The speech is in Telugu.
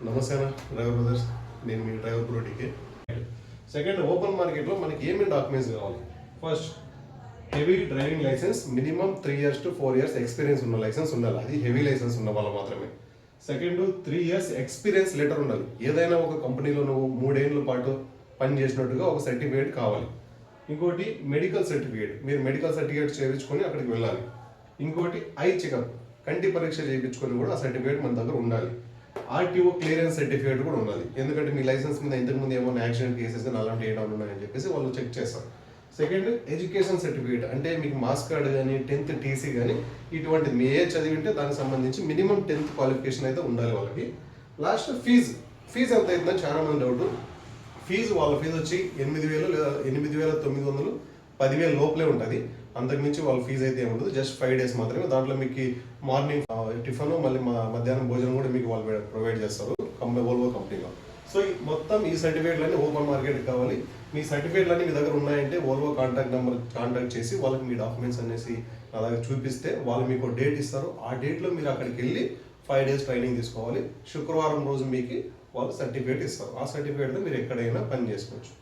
నమస్తే అన్న డ్రైవర్ బ్రదర్స్, నేను మీ డ్రైవర్ బ్రోడీకి. సెకండ్, ఓపెన్ మార్కెట్లో మనకి ఏమేమి డాక్యుమెంట్స్ కావాలి? First, heavy driving licence, minimum 3 years to 4 years experience ఉన్న లైసెన్స్ ఉండాలి. అది హెవీ లైసెన్స్ ఉన్న వాళ్ళు మాత్రమే. సెకండ్, 3 years ఎక్స్పీరియన్స్ లెటర్ ఉండాలి. ఏదైనా ఒక కంపెనీలో నువ్వు 3 ఏళ్ళ పాటు పని చేసినట్టుగా ఒక సర్టిఫికేట్ కావాలి. ఇంకోటి మెడికల్ సర్టిఫికేట్, మీరు మెడికల్ సర్టిఫికేట్ చేయించుకొని అక్కడికి వెళ్ళాలి. ఇంకోటి ఐ చెకప్, కంటి పరీక్ష చేయించుకొని కూడా ఆ సర్టిఫికేట్ మన దగ్గర ఉండాలి. ఆర్టీఓ క్లియరెన్స్ సర్టిఫికేట్ కూడా ఉండాలి. ఎందుకంటే మీ లైసెన్స్ మీద ఇంతకుముందు ఏమైనా యాక్సిడెంట్ కేసెస్ అలాంటి ఏమైనా ఉన్నాయని చెప్పేసి వాళ్ళు చెక్ చేస్తారు. సెకండ్, ఎడ్యుకేషన్ సర్టిఫికేట్, అంటే మీకు మాస్ కార్డ్ కానీ 10th టీసీ కానీ ఇటువంటిది మీ ఏ చదివింటే దానికి సంబంధించి మినిమం 10th క్వాలిఫికేషన్ అయితే ఉండాలి వాళ్ళకి. లాస్ట్, ఫీజు ఎంత అవుతుందని చాలా మంది డౌట్. వాళ్ళ ఫీజు వచ్చి 8,000 లేదా 8,900, 10,000 లోపలే ఉంటుంది. అంతకుమించి వాళ్ళ ఫీజు అయితే ఏముండదు. జస్ట్ 5 days మాత్రమే. దాంట్లో మీకు మార్నింగ్ టిఫిన్, మళ్ళీ మధ్యాహ్నం భోజనం కూడా మీకు వాళ్ళు ప్రొవైడ్ చేస్తారు ఓల్వో కంపెనీలో. సో మొత్తం ఈ సర్టిఫికేట్లన్నీ ఓపెన్ మార్కెట్ కావాలి. మీ సర్టిఫికేట్లన్నీ మీ దగ్గర ఉన్నాయంటే ఓల్వో కాంటాక్ట్ చేసి వాళ్ళకి మీ డాక్యుమెంట్స్ అనేసి నా దగ్గర చూపిస్తే వాళ్ళు మీకు డేట్ ఇస్తారు. ఆ డేట్లో మీరు అక్కడికి వెళ్ళి 5 days ట్రైనింగ్ తీసుకోవాలి. శుక్రవారం రోజు మీకు వాళ్ళు సర్టిఫికేట్ ఇస్తారు. ఆ సర్టిఫికేట్తో మీరు ఎక్కడైనా పని చేసుకోవచ్చు.